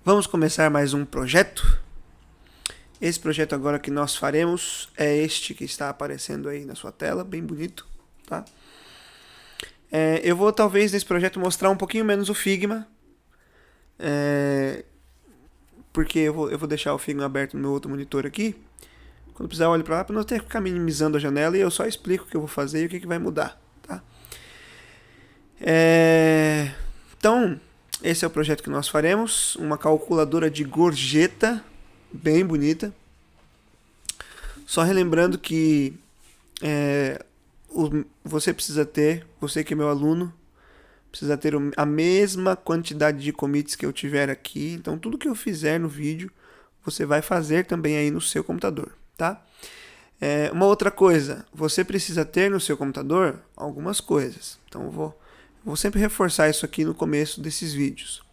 Vamos começar mais um projeto. Esse projeto agora que nós faremos é este que está aparecendo aí na sua tela, bem bonito, tá? Eu vou talvez nesse projeto mostrar um pouquinho menos o Figma, porque eu vou deixar o Figma aberto no meu outro monitor aqui. Quando precisar eu olho para lá para não ter que ficar minimizando a janela e eu só explico o que eu vou fazer e o que vai mudar, tá? Então, esse é o projeto que nós faremos, uma calculadora de gorjeta, bem bonita. Só relembrando que você precisa ter, você que é meu aluno, precisa ter a mesma quantidade de commits que eu tiver aqui. Então, tudo que eu fizer no vídeo, você vai fazer também aí no seu computador, tá? Uma outra coisa, você precisa ter no seu computador algumas coisas. Então, eu vou sempre reforçar isso aqui no começo desses vídeos.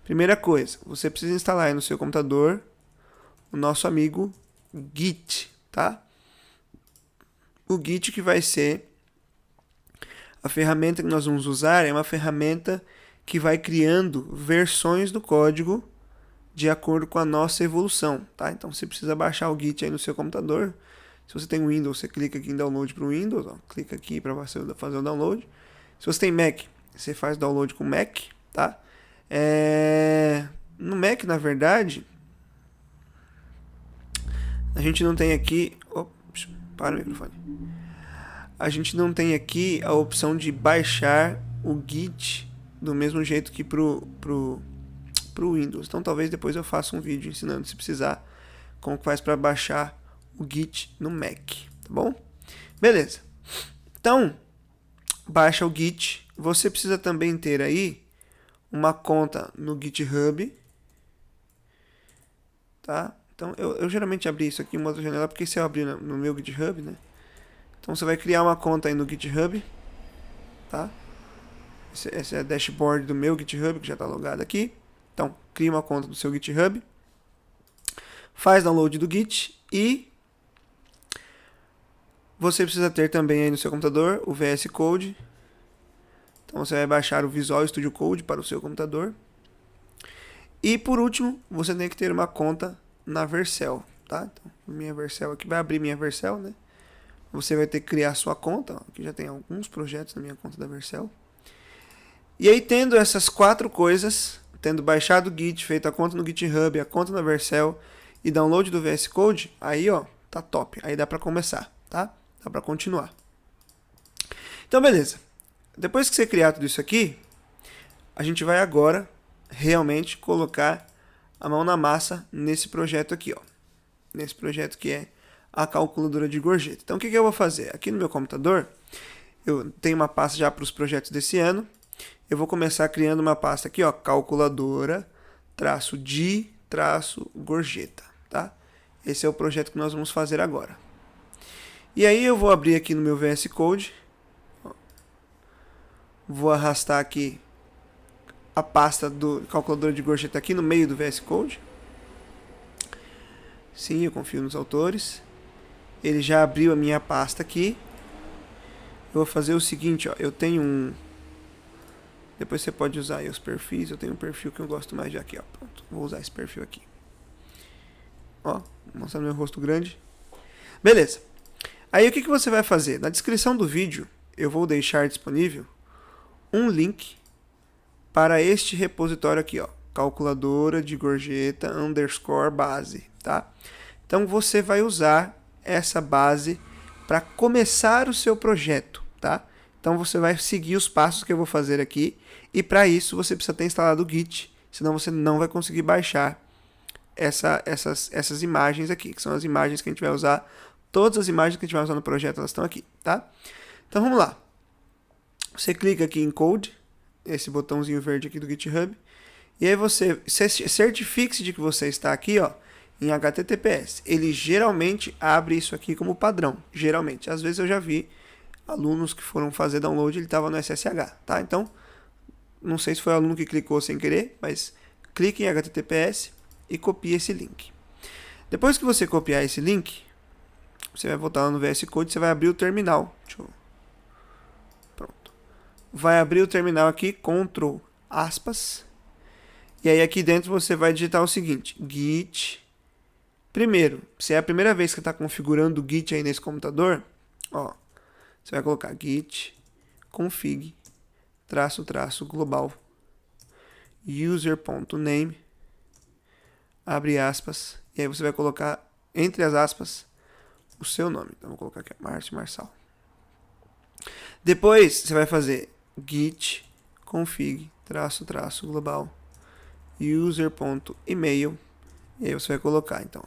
Primeira coisa, você precisa instalar aí no seu computador o nosso amigo Git, tá? O Git que vai ser a ferramenta que nós vamos usar, é uma ferramenta que vai criando versões do código de acordo com a nossa evolução, tá? Então você precisa baixar o Git aí no seu computador. Se você tem Windows, você clica aqui em download para o Windows, ó, clica aqui para você fazer o download. Se você tem Mac, você faz download com Mac, tá? No Mac, na verdade, a gente não tem aqui... Ops, para o microfone. A gente não tem aqui a opção de baixar o Git do mesmo jeito que pro Windows. Então talvez depois eu faça um vídeo ensinando, se precisar, como que faz para baixar o Git no Mac, tá bom? Beleza. Então, baixa o Git. Você precisa também ter aí uma conta no GitHub, tá? Então, eu geralmente abri isso aqui em uma outra janela, porque se eu abrir no meu GitHub, né? Então, você vai criar uma conta aí no GitHub, tá? Esse é a dashboard do meu GitHub, que já está logado aqui. Então, cria uma conta do seu GitHub, faz download do Git e você precisa ter também aí no seu computador o VS Code. Então, você vai baixar o Visual Studio Code para o seu computador. E, por último, você tem que ter uma conta na Vercel, tá? Então, minha Vercel aqui vai abrir minha Vercel, né? Você vai ter que criar sua conta, ó, que já tem alguns projetos na minha conta da Vercel. E aí, tendo essas 4 coisas, tendo baixado o Git, feito a conta no GitHub, a conta na Vercel e download do VS Code, aí, ó, tá top. Aí dá pra começar, tá? Dá pra continuar. Então, beleza. Depois que você criar tudo isso aqui, a gente vai agora realmente colocar a mão na massa nesse projeto aqui, ó. Nesse projeto que é a calculadora de gorjeta. Então, o que eu vou fazer? Aqui no meu computador, eu tenho uma pasta já para os projetos desse ano. Eu vou começar criando uma pasta aqui, ó, calculadora, -de-gorjeta, tá? Esse é o projeto que nós vamos fazer agora. E aí eu vou abrir aqui no meu VS Code. Vou arrastar aqui a pasta do calculadora de gorjeta aqui no meio do VS Code. Sim, eu confio nos autores. Ele já abriu a minha pasta aqui. Eu vou fazer o seguinte, ó, eu tenho um... Depois você pode usar aí os perfis, eu tenho um perfil que eu gosto mais de aqui, ó. Pronto, vou usar esse perfil aqui. Ó, vou mostrar meu rosto grande. Beleza. Aí o que você vai fazer? Na descrição do vídeo, eu vou deixar disponível um link para este repositório aqui, ó. Calculadora de gorjeta _base, tá? Então você vai usar essa base para começar o seu projeto, tá? Então você vai seguir os passos que eu vou fazer aqui e para isso você precisa ter instalado o Git, senão você não vai conseguir baixar essas imagens aqui, que são as imagens que a gente vai usar. Todas as imagens que a gente vai usar no projeto, elas estão aqui, tá? Então vamos lá. Você clica aqui em Code, esse botãozinho verde aqui do GitHub, e aí você certifique-se de que você está aqui, ó, em HTTPS. Ele geralmente abre isso aqui como padrão, geralmente. Às vezes eu já vi alunos que foram fazer download, ele estava no SSH, tá? Então, não sei se foi o aluno que clicou sem querer, mas clique em HTTPS e copie esse link. Depois que você copiar esse link, você vai voltar lá no VS Code, você vai abrir o terminal. Pronto. Vai abrir o terminal aqui, Ctrl aspas, E aí aqui dentro você vai digitar o seguinte, git. Primeiro, se é a primeira vez que você está configurando o git aí nesse computador, ó, você vai colocar git config -- global user.name, abre aspas, e aí você vai colocar entre as aspas o seu nome. Então vou colocar aqui, Márcio Marçal. Depois você vai fazer git config -- global user.email, e aí você vai colocar então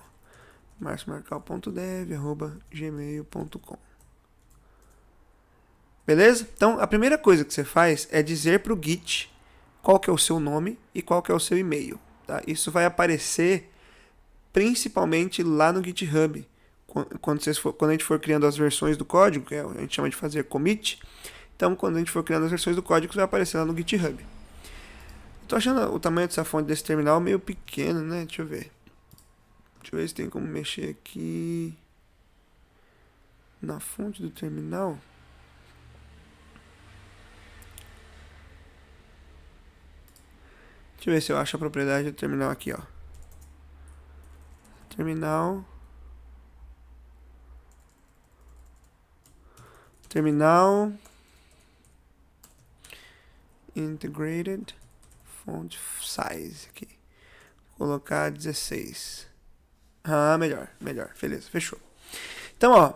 marciomarcal.dev@gmail.com. Beleza? Então a primeira coisa que você faz é dizer para o Git qual que é o seu nome e qual que é o seu e-mail. Tá? Isso vai aparecer principalmente lá no GitHub. Quando a gente for criando as versões do código, que a gente chama de fazer commit, então quando a gente for criando as versões do código, isso vai aparecer lá no GitHub. Tô achando o tamanho dessa fonte desse terminal meio pequeno, né? Deixa eu ver. Deixa eu ver se tem como mexer aqui na fonte do terminal. Deixa eu ver se eu acho a propriedade do terminal aqui, ó. Terminal integrated font size aqui. Vou colocar 16. Ah, melhor. Beleza, fechou. Então, ó,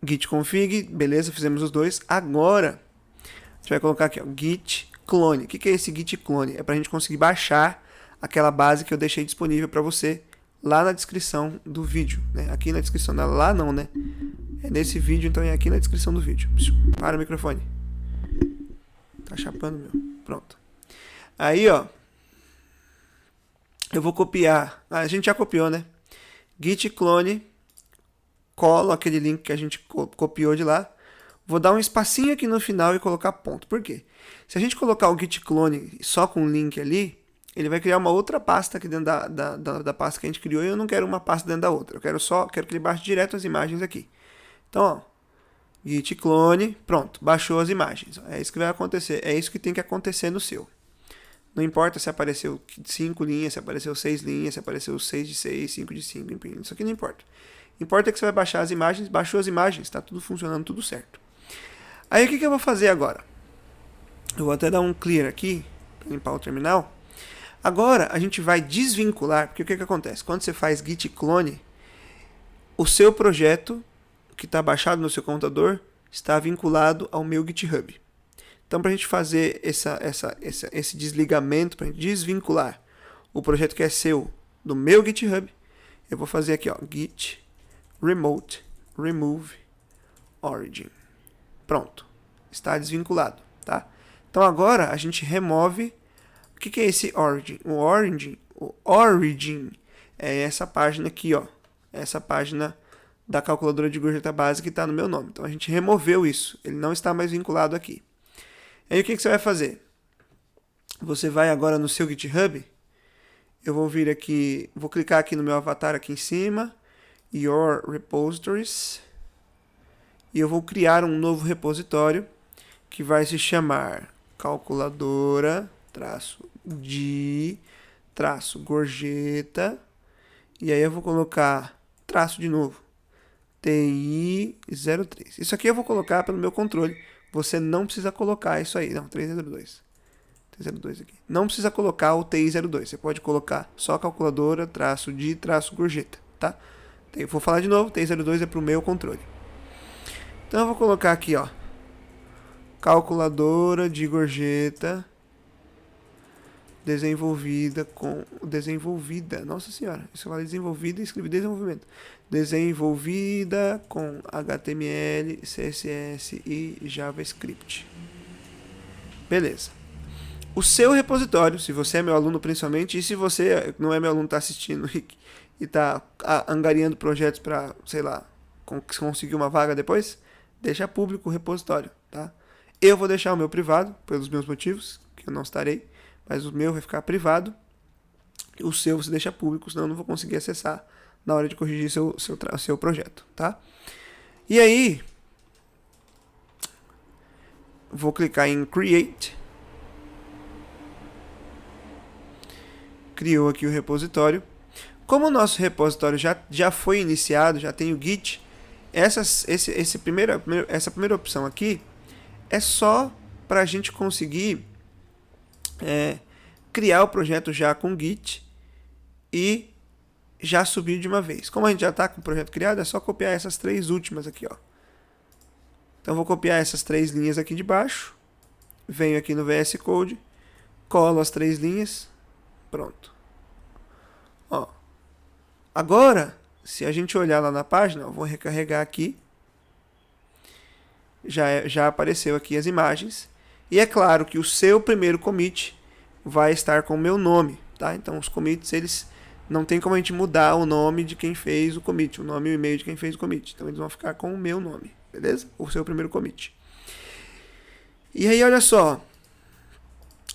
git config, beleza, fizemos os dois. Agora, a gente vai colocar aqui, ó, git clone. O que é esse git clone? É pra gente conseguir baixar aquela base que eu deixei disponível para você lá na descrição do vídeo, né? Aqui na descrição, lá não, né? É nesse vídeo, então é aqui na descrição do vídeo. Para o microfone. Tá chapando, meu. Pronto. Aí, ó, eu vou copiar. A gente já copiou, né? Git clone. Colo aquele link que a gente copiou de lá. Vou dar um espacinho aqui no final e colocar ponto. Por quê? Se a gente colocar o git clone só com o link ali, ele vai criar uma outra pasta aqui dentro da pasta que a gente criou, e eu não quero uma pasta dentro da outra. Eu quero que ele baixe direto as imagens aqui. Então, ó, git clone, pronto, baixou as imagens. É isso que vai acontecer, é isso que tem que acontecer no seu. Não importa se apareceu 5 linhas, se apareceu 6 linhas, se apareceu 6 de 6, 5 de 5, enfim, isso aqui não importa. Importa que você vai baixar as imagens, baixou as imagens, está tudo funcionando, tudo certo. Aí o que eu vou fazer agora? Eu vou até dar um clear aqui, para limpar o terminal. Agora a gente vai desvincular, porque o que acontece? Quando você faz git clone, o seu projeto que está baixado no seu computador está vinculado ao meu GitHub. Então, para a gente fazer esse desligamento, para a gente desvincular o projeto que é seu do meu GitHub, eu vou fazer aqui, ó, git remote remove origin. Pronto, está desvinculado, tá? Então agora a gente remove. O que é esse origin? O origin é essa página aqui, ó, essa página da calculadora de gorjeta base que está no meu nome. Então a gente removeu isso, ele não está mais vinculado aqui. Aí o que você vai fazer? Você vai agora no seu GitHub, eu vou vir aqui, vou clicar aqui no meu avatar aqui em cima, Your Repositories, e eu vou criar um novo repositório que vai se chamar calculadora de gorjeta, e aí eu vou colocar traço de novo, TI03. Isso aqui eu vou colocar pelo meu controle. Você não precisa colocar isso aí. Não, 302. 302 aqui. Não precisa colocar o TI02. Você pode colocar só calculadora de gorjeta, tá? Eu vou falar de novo. TI02 é para o meu controle. Então eu vou colocar aqui, ó, calculadora de gorjeta desenvolvida, nossa senhora, isso vale desenvolvida e escrevi desenvolvimento. Desenvolvida com HTML, CSS e JavaScript. Beleza. O seu repositório, se você é meu aluno principalmente, e se você não é meu aluno, está assistindo e está angariando projetos para, sei lá, conseguir uma vaga depois, deixa público o repositório, tá? Eu vou deixar o meu privado, pelos meus motivos, que eu não estarei, mas o meu vai ficar privado. O seu você deixa público, senão eu não vou conseguir acessar na hora de corrigir seu projeto, tá? E aí, vou clicar em Create. criou aqui o repositório. Como o nosso repositório já foi iniciado, já tem o Git, essa primeira opção aqui é só para a gente conseguir criar o projeto já com Git e já subir de uma vez. Como a gente já está com o projeto criado, é só copiar essas 3 últimas aqui, ó. Então vou copiar essas 3 linhas aqui de baixo, venho aqui no VS Code, colo as 3 linhas, pronto. Ó. Agora, se a gente olhar lá na página, eu vou recarregar aqui, já apareceu aqui as imagens, e é claro que o seu primeiro commit vai estar com o meu nome, tá? Então os commits, eles não tem como a gente mudar o nome de quem fez o commit, o nome e o e-mail de quem fez o commit. Então eles vão ficar com o meu nome, beleza? O seu primeiro commit. E aí, olha só,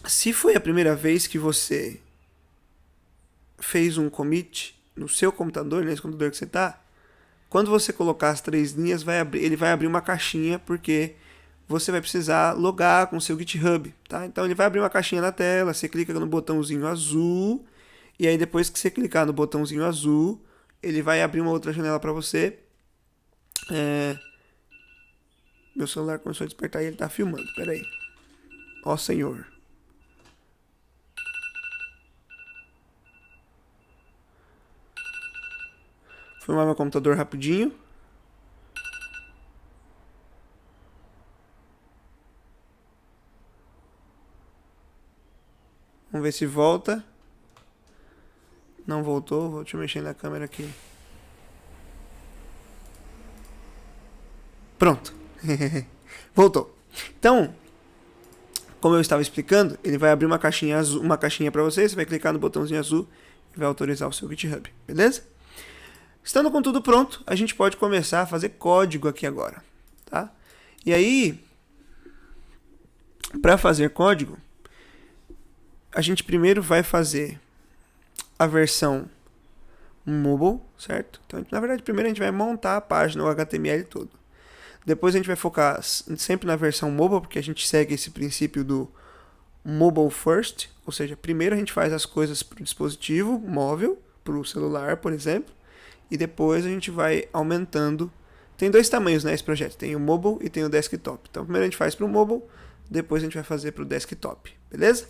se foi a primeira vez que você fez um commit no seu computador, nesse computador que você está, quando você colocar as 3 linhas, ele vai abrir uma caixinha, porque você vai precisar logar com o seu GitHub, tá? Então ele vai abrir uma caixinha na tela, você clica no botãozinho azul, e aí depois que você clicar no botãozinho azul, ele vai abrir uma outra janela para você. Meu celular começou a despertar e ele está filmando, peraí. Ó Senhor. Filmar meu computador rapidinho. Vamos ver se volta. Não voltou, deixa eu mexer na câmera aqui. Pronto. Voltou. Então, como eu estava explicando, ele vai abrir uma caixinha azul, uma caixinha para você vai clicar no botãozinho azul e vai autorizar o seu GitHub, beleza? Estando com tudo pronto, a gente pode começar a fazer código aqui agora, tá? E aí, para fazer código, a gente primeiro vai fazer a versão mobile, certo? Então, na verdade, primeiro a gente vai montar a página, o HTML todo. Depois a gente vai focar sempre na versão mobile, porque a gente segue esse princípio do mobile first, ou seja, primeiro a gente faz as coisas para o dispositivo móvel, para o celular, por exemplo, e depois a gente vai aumentando. Tem 2 tamanhos, né, esse projeto, tem o mobile e tem o desktop. Então primeiro a gente faz para o mobile, depois a gente vai fazer para o desktop, beleza?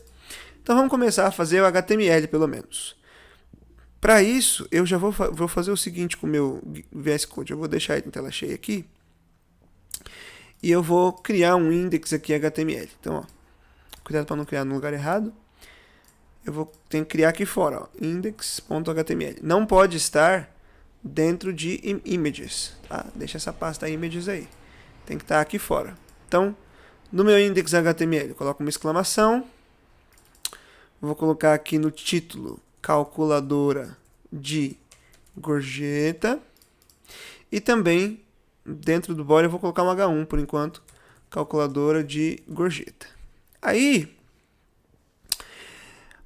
Então vamos começar a fazer o HTML pelo menos. Para isso, eu já vou fazer o seguinte com o meu VS Code. Eu vou deixar ele em tela cheia aqui. E eu vou criar um index aqui HTML. Então, ó, cuidado para não criar no lugar errado. Tenho que criar aqui fora, ó, index.html. Não pode estar dentro de images, tá? Deixa essa pasta images aí. Tem que estar aqui fora. Então, no meu index HTML, eu coloco uma exclamação. Vou colocar aqui no título calculadora de gorjeta. E também, dentro do body, eu vou colocar um H1 por enquanto. Calculadora de gorjeta. Aí,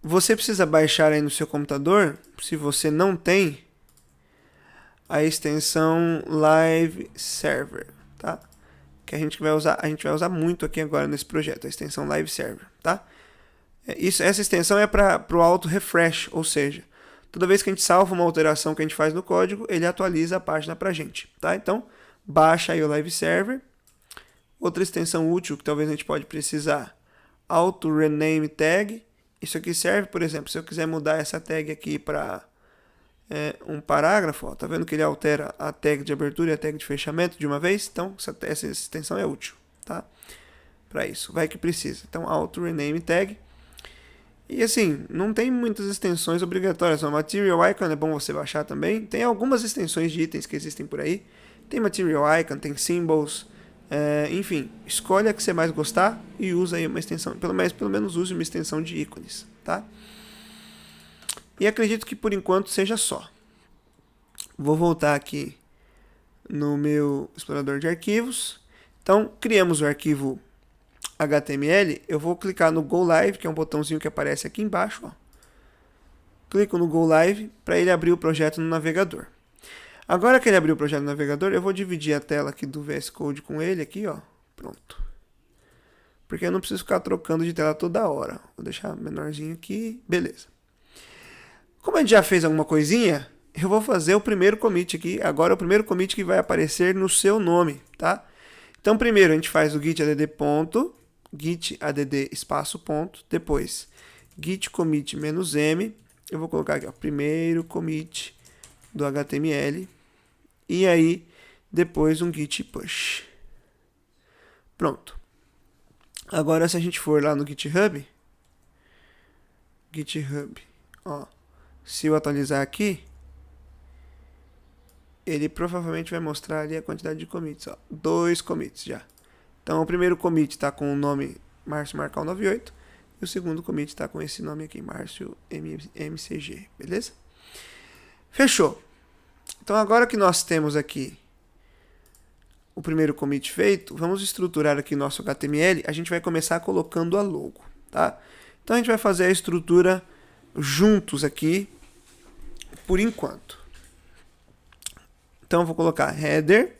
você precisa baixar aí no seu computador, se você não tem, a extensão Live Server, tá? Que a gente vai usar muito aqui agora nesse projeto, a extensão Live Server, tá? Essa extensão é para o auto refresh, ou seja, toda vez que a gente salva uma alteração que a gente faz no código, ele atualiza a página para a gente, tá? Então, baixa aí o Live Server. Outra extensão útil que talvez a gente pode precisar, Auto Rename Tag. Isso aqui serve, por exemplo, se eu quiser mudar essa tag aqui para um parágrafo, ó, tá vendo que ele altera a tag de abertura e a tag de fechamento de uma vez? Então, essa extensão é útil, tá? Para isso, vai que precisa. Então, Auto Rename Tag. E assim, não tem muitas extensões obrigatórias. O Material Icon é bom você baixar também. Tem algumas extensões de itens que existem por aí. Tem Material Icon, tem Symbols. Enfim, escolhe a que você mais gostar e usa aí uma extensão. Pelo menos use uma extensão de ícones, tá? E acredito que por enquanto seja só. Vou voltar aqui no meu explorador de arquivos. Então, criamos o arquivo HTML, eu vou clicar no Go Live, que é um botãozinho que aparece aqui embaixo, ó. Clico no Go Live para ele abrir o projeto no navegador. Agora que ele abriu o projeto no navegador, eu vou dividir a tela aqui do VS Code com ele aqui, ó. Pronto. Porque eu não preciso ficar trocando de tela toda hora. Vou deixar menorzinho aqui, beleza. Como a gente já fez alguma coisinha, eu vou fazer o primeiro commit aqui. Agora é o primeiro commit que vai aparecer no seu nome, tá? Então, primeiro a gente faz o git add ponto, git add espaço ponto, depois git commit -m. Eu vou colocar aqui, ó, primeiro commit do HTML. E aí, depois um git push. Pronto. Agora, se a gente for lá no GitHub, ó, se eu atualizar aqui, ele provavelmente vai mostrar ali a quantidade de commits, ó, 2 commits já. Então, o primeiro commit está com o nome Márcio Marcal 98 e o segundo commit está com esse nome aqui, Márcio MCG, beleza? Fechou. Então, agora que nós temos aqui o primeiro commit feito, vamos estruturar aqui nosso HTML. A gente vai começar colocando a logo, tá? Então, a gente vai fazer a estrutura juntos aqui, por enquanto. Então, eu vou colocar header.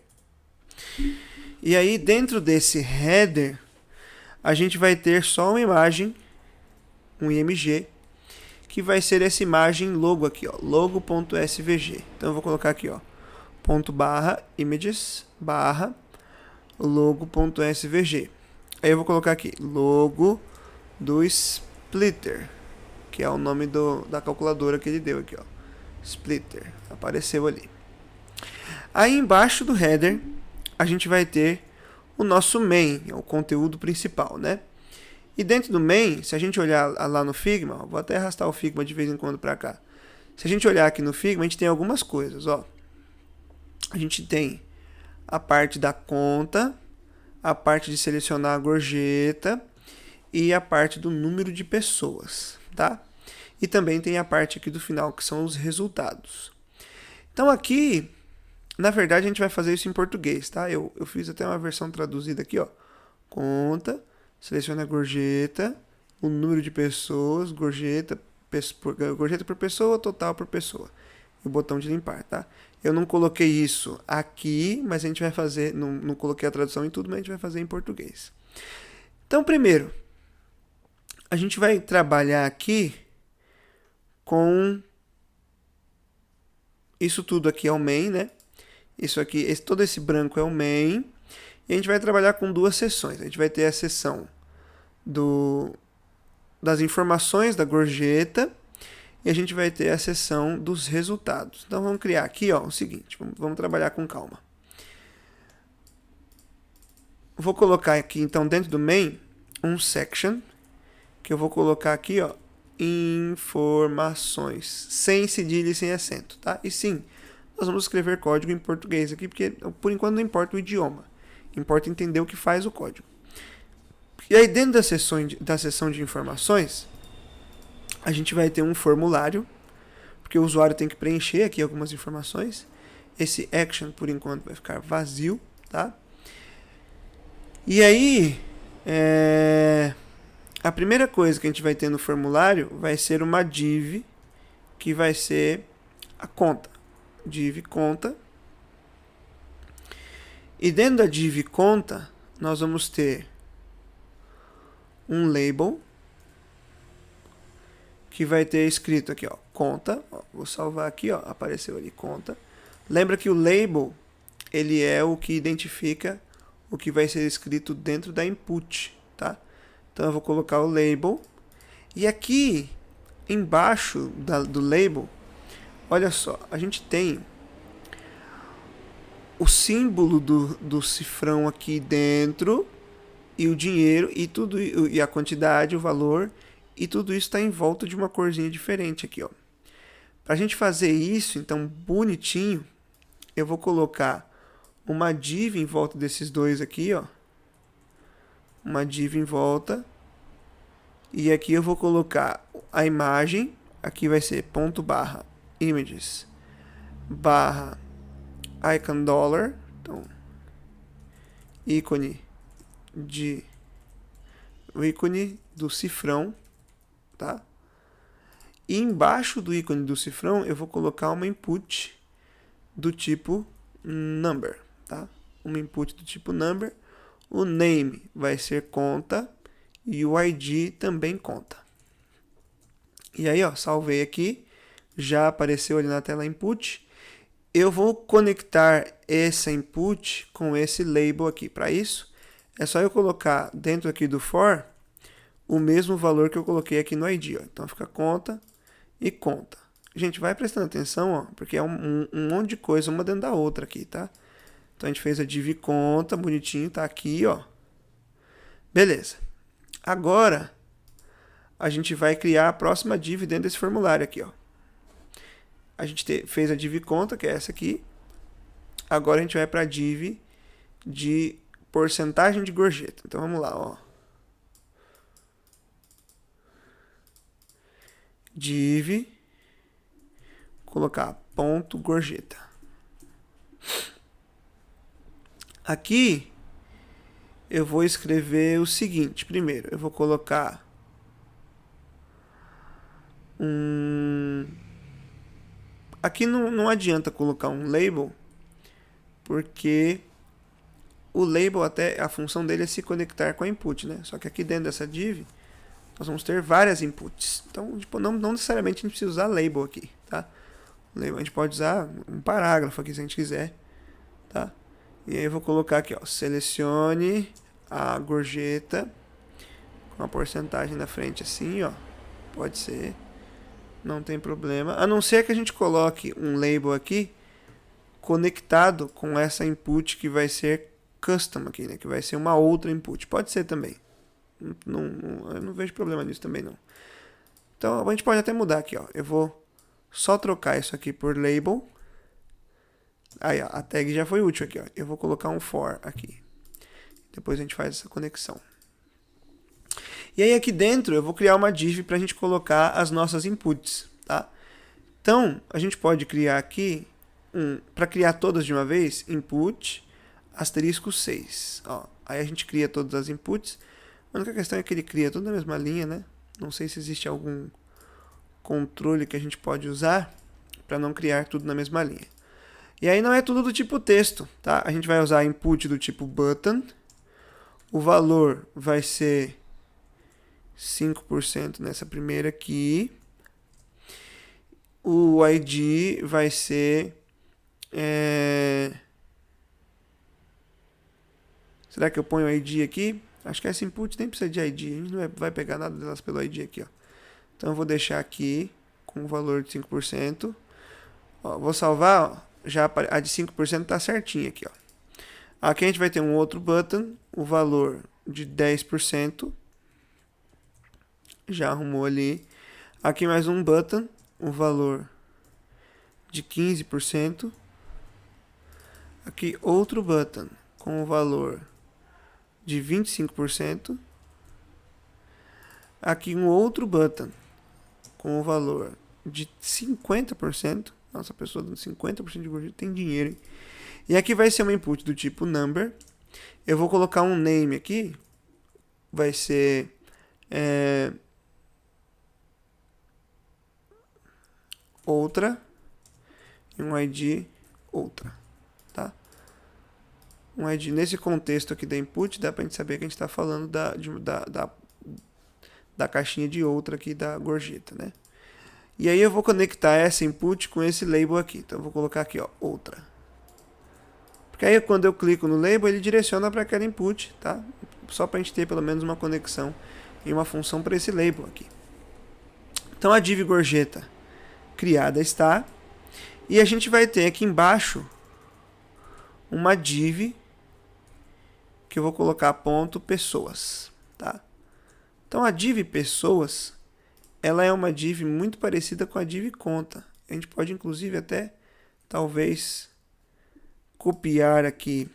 E aí, dentro desse header, a gente vai ter só uma imagem, um img, que vai ser essa imagem logo aqui, ó, logo.svg. Então, eu vou colocar aqui, ó, /images logo.svg. Aí eu vou colocar aqui logo do splitter, que é o nome da calculadora que ele deu aqui, ó, splitter, apareceu ali. Aí embaixo do header a gente vai ter o nosso main, o conteúdo principal, né? E dentro do main, se a gente olhar lá no Figma, ó, vou até arrastar o Figma de vez em quando para cá. Se a gente olhar aqui no Figma, a gente tem algumas coisas, ó. A gente tem a parte da conta, a parte de selecionar a gorjeta e a parte do número de pessoas, tá? E também tem a parte aqui do final, que são os resultados. Então aqui, na verdade, a gente vai fazer isso em português, tá? Eu fiz até uma versão traduzida aqui, ó. Conta, seleciona a gorjeta, o número de pessoas, gorjeta por pessoa, total por pessoa. E o botão de limpar, tá? Eu não coloquei isso aqui, mas a gente vai fazer, não coloquei a tradução em tudo, mas a gente vai fazer em português. Então, primeiro, a gente vai trabalhar aqui com isso tudo aqui é o main, né? Isso aqui, todo esse branco é o main. E a gente vai trabalhar com duas seções. A gente vai ter a seção das informações da gorjeta e a gente vai ter a seção dos resultados. Então vamos criar aqui, ó, o seguinte, vamos trabalhar com calma. Vou colocar aqui então dentro do main um section que eu vou colocar aqui, ó, informações, sem cedilha e sem acento, tá? E sim, nós vamos escrever código em português aqui, porque por enquanto não importa o idioma, importa entender o que faz o código. E aí dentro da seção de informações, a gente vai ter um formulário, porque o usuário tem que preencher aqui algumas informações. Esse action, por enquanto, vai ficar vazio, tá? E aí, a primeira coisa que a gente vai ter no formulário vai ser uma div, que vai ser a conta. Div conta. E dentro da div conta, nós vamos ter um label, que vai ter escrito aqui, ó, conta. Ó, vou salvar aqui, ó, apareceu ali, conta. Lembra que o label, ele é o que identifica o que vai ser escrito dentro da input, tá? Então eu vou colocar o label. E aqui, embaixo do label, olha só, a gente tem o símbolo do cifrão aqui dentro, e o dinheiro, e a quantidade, o valor, e tudo isso está em volta de uma corzinha diferente aqui, ó. Para a gente fazer isso, então, bonitinho, eu vou colocar uma div em volta desses dois aqui, ó. Uma div em volta. E aqui eu vou colocar a imagem, aqui vai ser ./images /icon $, então, ícone do cifrão, tá? E embaixo do ícone do cifrão eu vou colocar uma input do tipo number, tá? Uma input do tipo number. O name vai ser conta e o ID também conta. E aí, ó, salvei aqui, já apareceu ali na tela input. Eu vou conectar essa input com esse label aqui. Para isso, é só eu colocar dentro aqui do for o mesmo valor que eu coloquei aqui no ID. Ó. Então fica conta e conta. Gente, vai prestando atenção, ó, porque é um monte de coisa uma dentro da outra aqui, tá? Então a gente fez a div conta, bonitinho, tá aqui, ó. Beleza. Agora, a gente vai criar a próxima div dentro desse formulário aqui, ó. A gente fez a div conta, que é essa aqui. Agora a gente vai para a div de porcentagem de gorjeta. Então vamos lá, ó. Div, colocar ponto gorjeta. Aqui eu vou escrever o seguinte. Primeiro, eu vou colocar aqui não adianta colocar um label, porque o label até a função dele é se conectar com a input, né? Só que aqui dentro dessa div nós vamos ter várias inputs. Então, tipo, não necessariamente a gente precisa usar label aqui, tá? Label, a gente pode usar um parágrafo aqui se a gente quiser, tá? E aí eu vou colocar aqui, ó, selecione a gorjeta com a porcentagem na frente assim, ó. Pode ser, não tem problema. A não ser que a gente coloque um label aqui conectado com essa input que vai ser custom aqui, né? Que vai ser uma outra input. Pode ser também. Eu não vejo problema nisso também, não. Então, a gente pode até mudar aqui, ó. Eu vou só trocar isso aqui por label. Aí, ó, a tag já foi útil aqui, ó. Eu vou colocar um for aqui. Depois a gente faz essa conexão. E aí, aqui dentro, eu vou criar uma div para a gente colocar as nossas inputs, tá? Então, a gente pode criar aqui, para criar todas de uma vez, input, asterisco 6. Ó, aí a gente cria todas as inputs. A única questão é que ele cria tudo na mesma linha, né? Não sei se existe algum controle que a gente pode usar para não criar tudo na mesma linha. E aí não é tudo do tipo texto, tá? A gente vai usar input do tipo button. O valor vai ser 5% nessa primeira aqui. O ID vai ser... Será que eu ponho o ID aqui? Acho que essa input nem precisa de ID. A gente não vai pegar nada delas pelo ID aqui, ó. Então eu vou deixar aqui com o valor de 5%. Ó, vou salvar, ó, já a de 5% está certinha aqui, ó. Aqui a gente vai ter um outro button, o valor de 10%. Já arrumou ali. Aqui mais um button, o valor de 15%. Aqui outro button com o valor de 25%. Aqui um outro button com o valor de 50%. Nossa, a pessoa dando 50% de gorjeta tem dinheiro, hein? E aqui vai ser uma input do tipo number. Eu vou colocar um name aqui. Vai ser... outra. E um ID outra. Tá? Um ID nesse contexto aqui da input, dá pra gente saber que a gente está falando da caixinha de outra aqui da gorjeta, né? E aí eu vou conectar essa input com esse label aqui. Então eu vou colocar aqui, ó, outra. Porque aí quando eu clico no label, ele direciona para aquela input, tá? Só para a gente ter pelo menos uma conexão e uma função para esse label aqui. Então a div gorjeta criada está. E a gente vai ter aqui embaixo uma div que eu vou colocar ponto pessoas, tá? Então a div pessoas, ela é uma div muito parecida com a div conta. A gente pode inclusive até talvez copiar aqui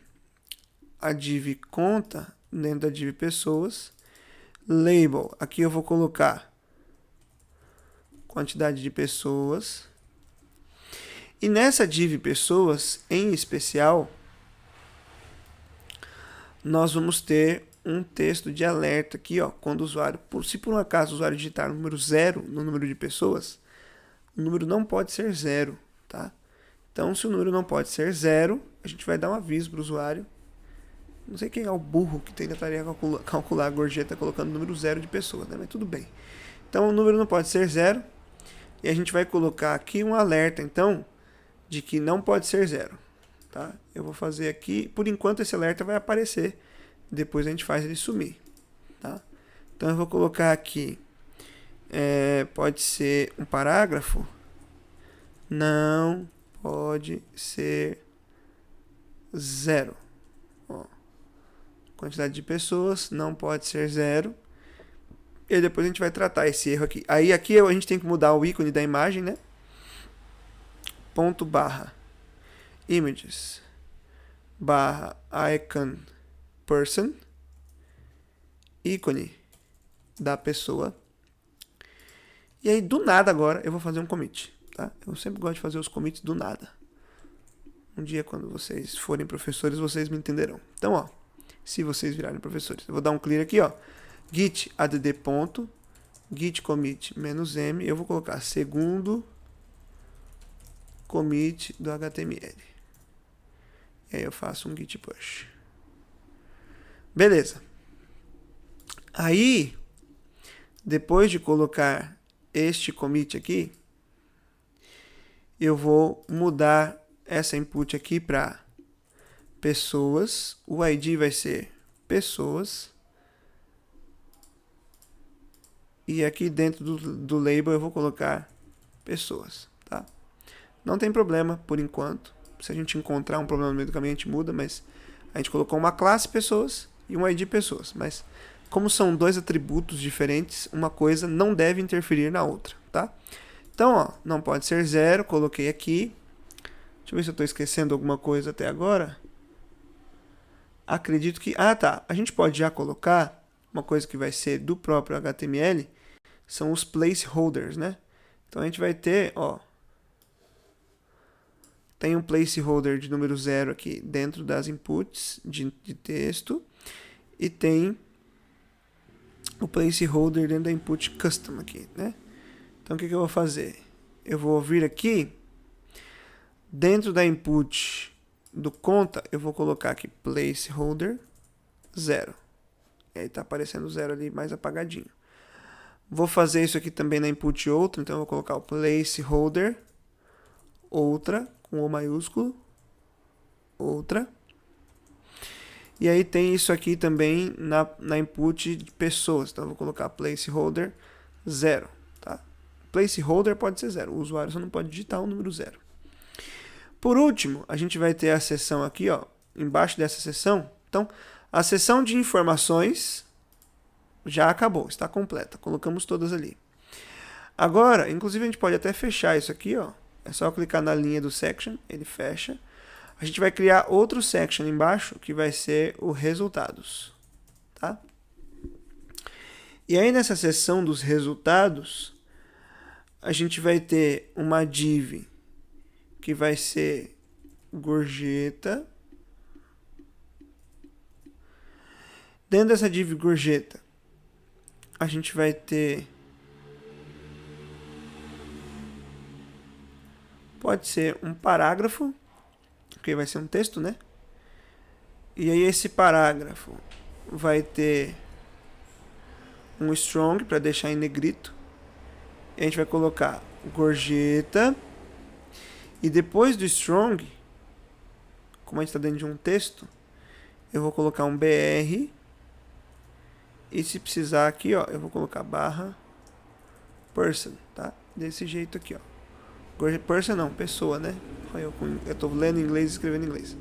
a div conta dentro da div pessoas. Label, aqui eu vou colocar quantidade de pessoas. E nessa div pessoas, em especial, nós vamos ter um texto de alerta aqui, ó, quando o usuário, se por um acaso o usuário digitar o número 0 no número de pessoas, o número não pode ser 0, tá? Então, se o número não pode ser 0, a gente vai dar um aviso para o usuário. Não sei quem é o burro que tentaria calcular a gorjeta colocando o número 0 de pessoas, né? Mas tudo bem. Então, o número não pode ser 0. E a gente vai colocar aqui um alerta, então, de que não pode ser 0. Tá? Eu vou fazer aqui, por enquanto esse alerta vai aparecer, depois a gente faz ele sumir. Tá? Então eu vou colocar aqui, pode ser um parágrafo, não pode ser 0. Ó, quantidade de pessoas não pode ser 0. E depois a gente vai tratar esse erro aqui. Aí aqui a gente tem que mudar o ícone da imagem, né? Ponto barra images barra icon person, ícone da pessoa. E aí do nada agora eu vou fazer um commit, tá? Eu sempre gosto de fazer os commits do nada. Um dia quando vocês forem professores, vocês me entenderão. Então, ó, se vocês virarem professores, eu vou dar um clear aqui, ó, git add ponto, git commit -m, eu vou colocar segundo commit do HTML. E aí eu faço um git push. Beleza. Aí, depois de colocar este commit aqui, eu vou mudar essa input aqui para pessoas. O ID vai ser pessoas. E aqui dentro do label eu vou colocar pessoas, tá? Não tem problema por enquanto. Se a gente encontrar um problema no meio do caminho, a gente muda, mas a gente colocou uma classe pessoas e um ID pessoas. Mas como são dois atributos diferentes, uma coisa não deve interferir na outra, tá? Então, ó, não pode ser 0, coloquei aqui. Deixa eu ver se eu estou esquecendo alguma coisa até agora. Acredito que... Ah, tá. A gente pode já colocar uma coisa que vai ser do próprio HTML, são os placeholders, né? Então a gente vai ter, ó, tem um placeholder de número 0 aqui dentro das inputs de texto e tem o placeholder dentro da input custom aqui, né? Então o que eu vou fazer? Eu vou vir aqui dentro da input do conta, eu vou colocar aqui placeholder 0. E aí tá aparecendo 0 ali mais apagadinho. Vou fazer isso aqui também na input outra, então eu vou colocar o placeholder outra com O maiúsculo, outra. E aí tem isso aqui também na input de pessoas, então eu vou colocar placeholder 0, tá? Placeholder pode ser 0, o usuário só não pode digitar o número 0. Por último, a gente vai ter a seção aqui, ó, embaixo dessa seção. Então, a seção de informações já acabou, está completa. Colocamos todas ali. Agora, inclusive a gente pode até fechar isso aqui, ó. É só clicar na linha do section, ele fecha. A gente vai criar outro section embaixo, que vai ser o resultados, tá? E aí nessa seção dos resultados, a gente vai ter uma div que vai ser gorjeta. Dentro dessa div gorjeta, a gente vai ter... Pode ser um parágrafo, porque vai ser um texto, né? E aí esse parágrafo vai ter um strong para deixar em negrito. E a gente vai colocar gorjeta. E depois do strong, como a gente está dentro de um texto, eu vou colocar um BR. E se precisar aqui, ó, eu vou colocar barra person, tá? Desse jeito aqui, ó. Person não, pessoa, né? Eu tô lendo em inglês e escrevendo em inglês.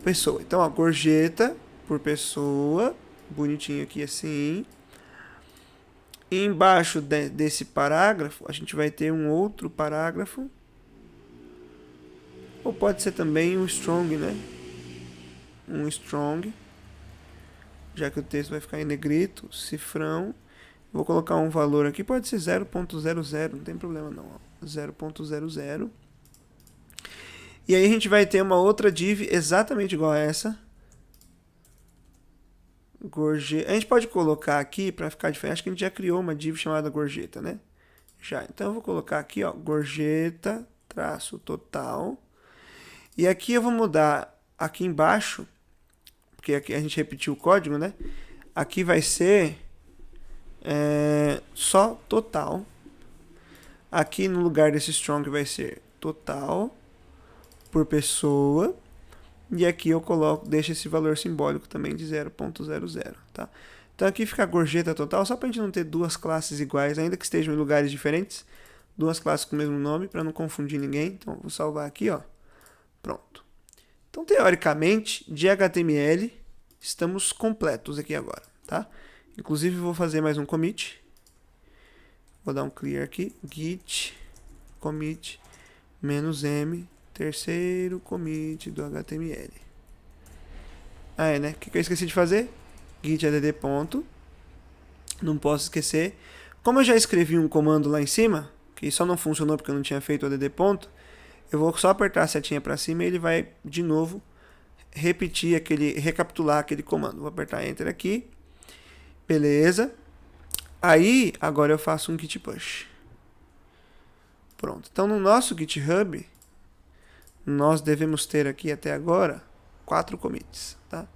Pessoa. Então, ó, gorjeta por pessoa, bonitinho aqui assim. E embaixo desse parágrafo, a gente vai ter um outro parágrafo. Ou pode ser também um strong, né? Um strong. Já que o texto vai ficar em negrito, cifrão. Vou colocar um valor aqui, pode ser 0.00, não tem problema não. 0.00. E aí a gente vai ter uma outra div exatamente igual a essa. Gorjeta. A gente pode colocar aqui, para ficar diferente, acho que a gente já criou uma div chamada gorjeta, né? Já. Então eu vou colocar aqui, ó, gorjeta, traço total. E aqui eu vou mudar aqui embaixo, porque aqui a gente repetiu o código, né? Aqui vai ser só total. Aqui no lugar desse strong vai ser total por pessoa. E aqui eu deixo esse valor simbólico também de 0.00, tá? Então aqui fica a gorjeta total, só para a gente não ter duas classes iguais, ainda que estejam em lugares diferentes. Duas classes com o mesmo nome, para não confundir ninguém. Então vou salvar aqui, ó. Pronto. Então, teoricamente, de HTML, estamos completos aqui agora, tá? Inclusive, vou fazer mais um commit. Vou dar um clear aqui. Git commit -m, terceiro commit do HTML. Ah, é, né? O que eu esqueci de fazer? Git add ponto. Não posso esquecer. Como eu já escrevi um comando lá em cima, que só não funcionou porque eu não tinha feito o add ponto, eu vou só apertar a setinha para cima e ele vai, de novo, recapitular aquele comando. Vou apertar Enter aqui. Beleza. Aí, agora eu faço um git push. Pronto. Então, no nosso GitHub, nós devemos ter aqui até agora 4 commits, tá?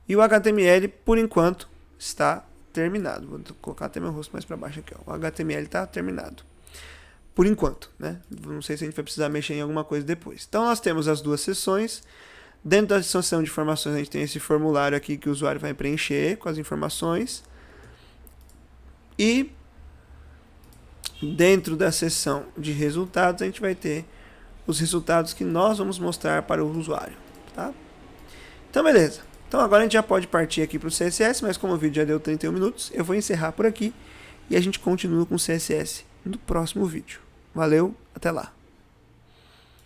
E o HTML, por enquanto, está terminado. Vou colocar até meu rosto mais para baixo aqui, ó. O HTML está terminado. Por enquanto, né? Não sei se a gente vai precisar mexer em alguma coisa depois. Então, nós temos as duas seções. Dentro da seção de informações, a gente tem esse formulário aqui que o usuário vai preencher com as informações. E dentro da seção de resultados, a gente vai ter os resultados que nós vamos mostrar para o usuário, tá? Então, beleza. Então, agora a gente já pode partir aqui para o CSS, mas como o vídeo já deu 31 minutos, eu vou encerrar por aqui e a gente continua com o CSS no próximo vídeo. Valeu, até lá!